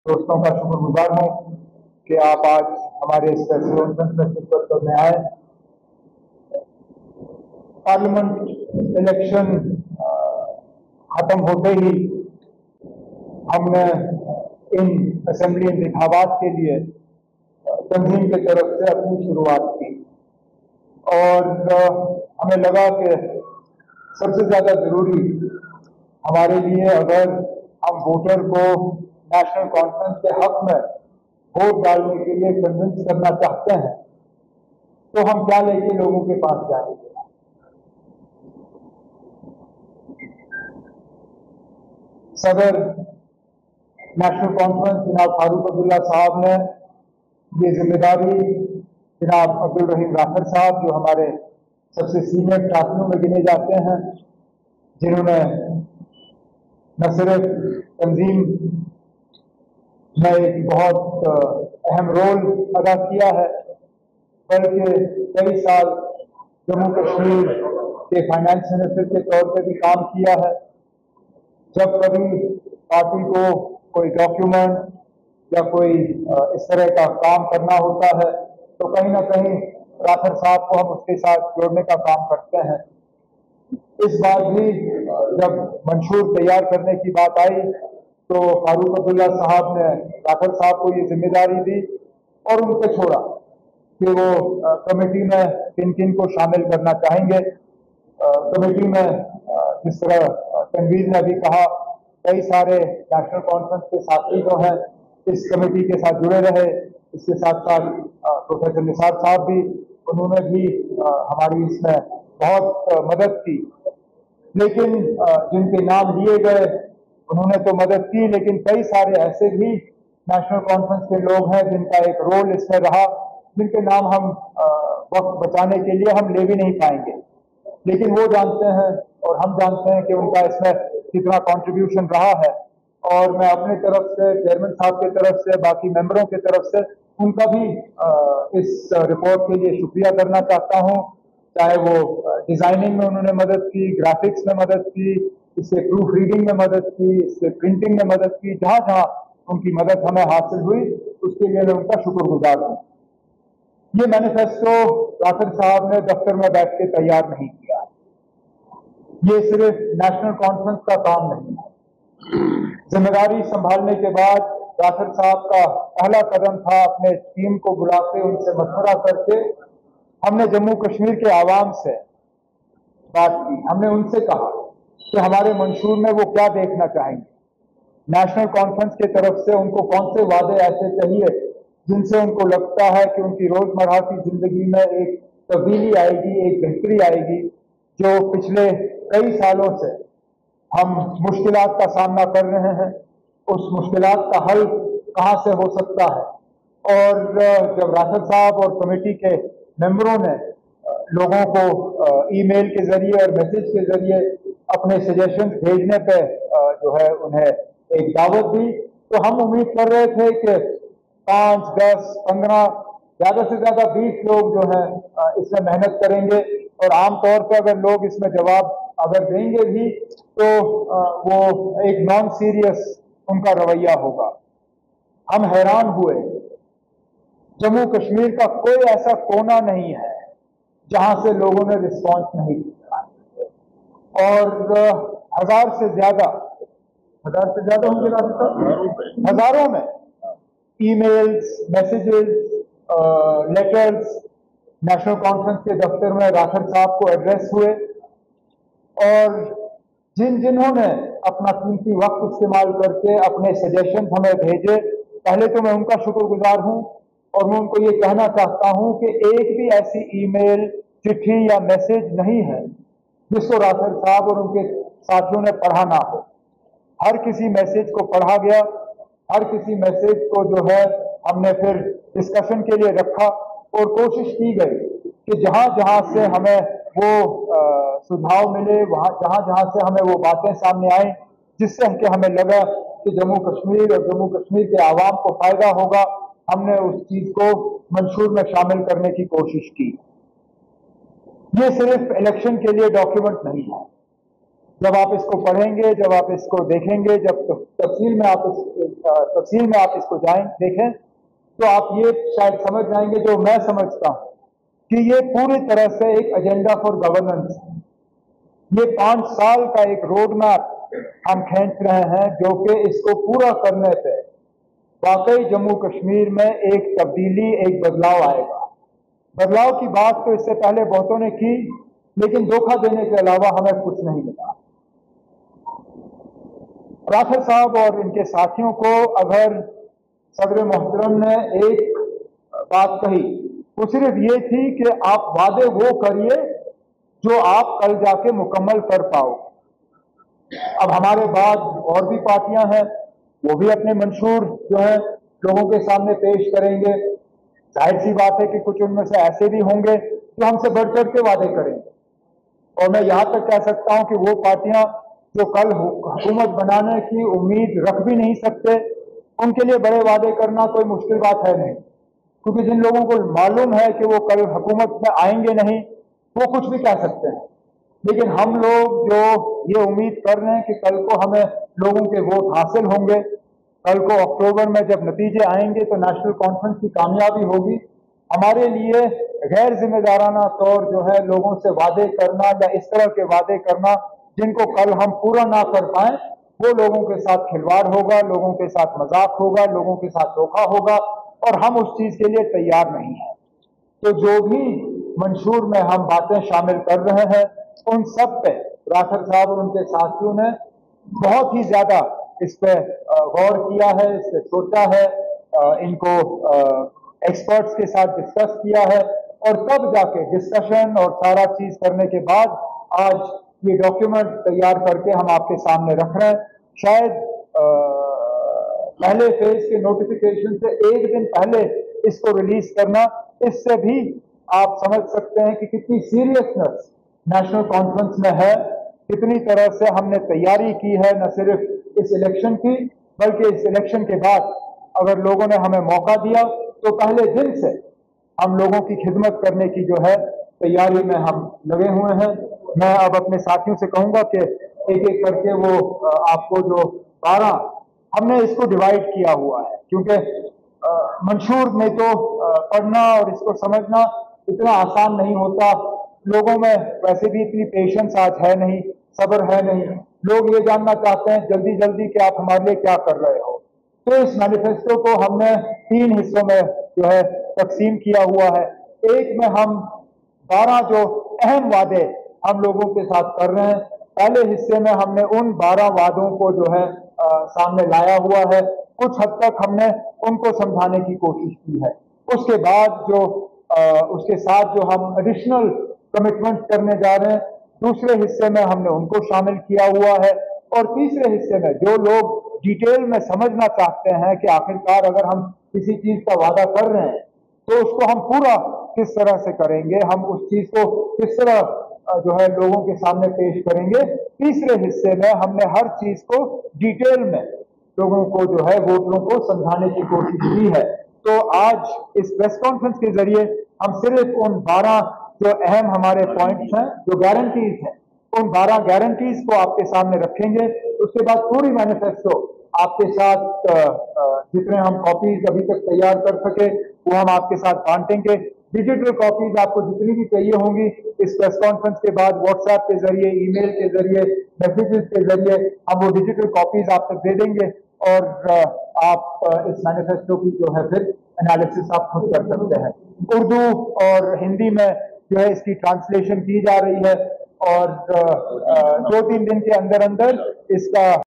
दोस्तों का शुक्रगुजार हूँ कि आप आज हमारे इस प्रेस कॉन्फ्रेंस में शिरकत करने आए। पार्लियामेंट इलेक्शन खत्म होते ही हमने इन असेंबली इंतखाबात के लिए तंजीम की तरफ से अपनी शुरुआत की और हमें लगा कि सबसे ज्यादा जरूरी हमारे लिए अगर हम वोटर को नेशनल कॉन्फ्रेंस के हक में वोट डालने के लिए कन्विंस करना चाहते हैं तो हम क्या लेके लोगों के पास जाएंगे। सदर नेशनल कॉन्फ्रेंस जनाब फारूक अब्दुल्ला साहब ने ये जिम्मेदारी जनाब अब्दुल रहीम राफर साहब, जो हमारे सबसे सीनियर साथियों में गिने जाते हैं, जिन्होंने न सिर्फ तंजीम में एक बहुत अहम रोल अदा किया है बल्कि कई साल जम्मू कश्मीर के फाइनेंस मिनिस्टर के तौर पर भी काम किया है। जब कभी पार्टी को कोई डॉक्यूमेंट या कोई इस तरह का काम करना होता है तो कहीं ना कहीं राफर साहब को हम उसके साथ जोड़ने का काम करते हैं। इस बार भी जब मंशूर तैयार करने की बात आई तो फारूक अब्दुल्ला साहब ने राफर साहब को ये जिम्मेदारी दी और उनको छोड़ा कि वो कमेटी में किन किन को शामिल करना चाहेंगे। कमेटी में जिस तरह तनवीर ने अभी कहा, कई सारे नेशनल कॉन्फ्रेंस के साथी जो हैं इस कमेटी के साथ जुड़े रहे। इसके साथ साथ प्रोफेसर निसार साहब भी, उन्होंने भी हमारी इसमें बहुत मदद की। लेकिन जिनके नाम लिए गए उन्होंने तो मदद की, लेकिन कई सारे ऐसे भी नेशनल कॉन्फ्रेंस के लोग हैं जिनका एक रोल इसमें रहा, जिनके नाम हम वक्त बचाने के लिए हम ले भी नहीं पाएंगे, लेकिन वो जानते हैं और हम जानते हैं कि उनका इसमें कितना कंट्रीब्यूशन रहा है। और मैं अपने तरफ से, चेयरमैन साहब की तरफ से, बाकी मेंबरों की तरफ से उनका भी इस रिपोर्ट के लिए शुक्रिया करना चाहता हूं। चाहे वो डिजाइनिंग में उन्होंने मदद की, ग्राफिक्स में मदद की, इससे प्रूफ रीडिंग में मदद की, इससे प्रिंटिंग में मदद की, जहां जहां उनकी मदद हमें हासिल हुई उसके लिए मैं उनका शुक्रगुजार हूं। ये मैनिफेस्टो राफर साहब ने दफ्तर में बैठ के तैयार नहीं किया। ये सिर्फ नेशनल कॉन्फ्रेंस का काम नहीं है। जिम्मेदारी संभालने के बाद राफर साहब का पहला कदम था अपने टीम को बुला के उनसे मशवरा करके हमने जम्मू कश्मीर के आवाम से बात की। हमने उनसे कहा कि हमारे मंशूर में वो क्या देखना चाहेंगे, नेशनल कॉन्फ्रेंस की तरफ से उनको कौन से वादे ऐसे चाहिए जिनसे उनको लगता है कि उनकी रोजमर्रा की जिंदगी में एक तब्दीली आएगी, एक बेहतरी आएगी। जो पिछले कई सालों से हम मुश्किलात का सामना कर रहे हैं, उस मुश्किलात का हल कहां से हो सकता है। और जब राफर साहब और कमेटी के मेंबरों ने लोगों को ईमेल के जरिए और मैसेज के जरिए अपने सजेशंस भेजने पे जो है उन्हें एक दावत दी, तो हम उम्मीद कर रहे थे कि 5, 10, 15, ज्यादा से ज्यादा 20 लोग जो है इसमें मेहनत करेंगे और आमतौर पर अगर लोग इसमें जवाब अगर देंगे भी तो वो एक नॉन सीरियस उनका रवैया होगा। हम हैरान हुए, जम्मू कश्मीर का कोई ऐसा कोना नहीं है जहां से लोगों ने रिस्पॉन्स नहीं किया और हजार से ज्यादा होंगे, हजारों में emails, messages, letters national conference के दफ्तर में राफर साहब को एड्रेस हुए और जिन्होंने अपना कीमती वक्त इस्तेमाल करके अपने सजेशन हमें भेजे, पहले तो मैं उनका शुक्रगुजार हूं और मैं उनको ये कहना चाहता हूं कि एक भी ऐसी ईमेल, चिट्ठी या मैसेज नहीं है जिसको राफर साहब और उनके साथियों ने पढ़ा ना हो। हर किसी मैसेज को पढ़ा गया, हर किसी मैसेज को जो है हमने फिर डिस्कशन के लिए रखा और कोशिश की गई कि जहां जहां से हमें वो सुझाव मिले, वहां जहां जहां से हमें वो बातें सामने आई जिससे कि हमें लगा कि जम्मू कश्मीर और जम्मू कश्मीर के आवाम को फायदा होगा, हमने उस चीज को मंशूर में शामिल करने की कोशिश की। ये सिर्फ इलेक्शन के लिए डॉक्यूमेंट नहीं है, जब आप इसको पढ़ेंगे, जब आप इसको देखेंगे, जब तफसील में आप इसको देखें, तो आप ये शायद समझ जाएंगे, जो मैं समझता हूं कि ये पूरी तरह से एक एजेंडा फॉर गवर्नेंस है। ये 5 साल का एक रोड मैप हम खींच रहे हैं, जो कि इसको पूरा करने पे वाकई जम्मू कश्मीर में एक तब्दीली, एक बदलाव आएगा। बदलाव की बात तो इससे पहले बहुतों ने की, लेकिन धोखा देने के अलावा हमें कुछ नहीं मिला। राठर साहब और इनके साथियों को अगर सदर मोहतरम ने एक बात कही, वो सिर्फ ये थी कि आप वादे वो करिए जो आप कल जाके मुकम्मल कर पाओ। अब हमारे बाद और भी पार्टियां हैं, वो भी अपने मंशूर जो है लोगों के सामने पेश करेंगे। जाहिर सी बात है कि कुछ उनमें से ऐसे भी होंगे जो हमसे बढ़ चढ़ के वादे करेंगे, और मैं यहां तक कह सकता हूं कि वो पार्टियां जो कल हुकूमत बनाने की उम्मीद रख भी नहीं सकते, उनके लिए बड़े वादे करना कोई मुश्किल बात है नहीं, क्योंकि जिन लोगों को मालूम है कि वो कल हुकूमत में आएंगे नहीं, वो कुछ भी कह सकते हैं। लेकिन हम लोग जो ये उम्मीद कर रहे हैं कि कल को हमें लोगों के वोट हासिल होंगे, कल को अक्टूबर में जब नतीजे आएंगे तो नेशनल कॉन्फ्रेंस की कामयाबी होगी, हमारे लिए गैर जिम्मेदाराना तौर जो है लोगों से वादे करना या इस तरह के वादे करना जिनको कल हम पूरा ना कर पाए, वो लोगों के साथ खिलवाड़ होगा, लोगों के साथ मजाक होगा, लोगों के साथ धोखा होगा, और हम उस चीज के लिए तैयार नहीं है। तो जो भी मंशूर में हम बातें शामिल कर रहे हैं, उन सब पे राठर साहब और उनके साथियों ने बहुत ही ज्यादा इस पे गौर किया है, इस पे सोचा है, इनको एक्सपर्ट्स के साथ डिस्कस किया है, और तब जाके डिस्कशन और सारा चीज करने के बाद आज ये डॉक्यूमेंट तैयार करके हम आपके सामने रख रहे हैं। शायद पहले फेज के नोटिफिकेशन से एक दिन पहले इसको रिलीज करना, इससे भी आप समझ सकते हैं कि कितनी सीरियसनेस नेशनल कॉन्फ्रेंस में है, कितनी तरह से हमने तैयारी की है, न सिर्फ इस इलेक्शन की बल्कि इस इलेक्शन के बाद अगर लोगों ने हमें मौका दिया तो पहले दिन से हम लोगों की खिदमत करने की जो है तैयारी में हम लगे हुए हैं। मैं अब अपने साथियों से कहूंगा कि एक एक करके वो आपको जो 12 हमने इसको डिवाइड किया हुआ है, क्योंकि मंशूर में तो पढ़ना और इसको समझना इतना आसान नहीं होता। लोगों में वैसे भी इतनी पेशेंस आज है नहीं, सब्र है नहीं। लोग ये जानना चाहते हैं जल्दी जल्दी कि आप हमारे लिए क्या कर रहे हो। तो इस मैनिफेस्टो को हमने 3 हिस्सों में जो है तकसीम किया हुआ है। एक में हम 12 जो अहम वादे हम लोगों के साथ कर रहे हैं, पहले हिस्से में हमने उन 12 वादों को जो है सामने लाया हुआ है, कुछ हद तक हमने उनको समझाने की कोशिश की है। उसके बाद जो उसके साथ जो हम एडिशनल कमिटमेंट करने जा रहे हैं, दूसरे हिस्से में हमने उनको शामिल किया हुआ है, और तीसरे हिस्से में जो लोग डिटेल में समझना चाहते हैं कि आखिरकार अगर हम किसी चीज का वादा कर रहे हैं तो उसको हम पूरा किस तरह से करेंगे, हम उस चीज को किस तरह जो है लोगों के सामने पेश करेंगे, तीसरे हिस्से में हमने हर चीज को डिटेल में लोगों को जो है वोटरों को समझाने की कोशिश की है। तो आज इस प्रेस कॉन्फ्रेंस के जरिए हम सिर्फ उन 12 जो अहम हमारे पॉइंट्स हैं, जो गारंटीज हैं, उन 12 गारंटीज को आपके सामने रखेंगे। उसके बाद पूरी मैनिफेस्टो आपके साथ जितने हम कॉपीज अभी तक तैयार कर सके वो हम आपके साथ बांटेंगे। डिजिटल कॉपीज आपको जितनी भी चाहिए होंगी इस प्रेस कॉन्फ्रेंस के बाद व्हाट्सएप के जरिए, ईमेल के जरिए, मैसेजेस के जरिए हम वो डिजिटल कॉपीज आप तक दे देंगे, और आप इस मैनिफेस्टो की जो है फिर एनालिसिस आप खुद कर सकते हैं। उर्दू और हिंदी में जो है इसकी ट्रांसलेशन की जा रही है, और 2-3 दिन के अंदर अंदर इसका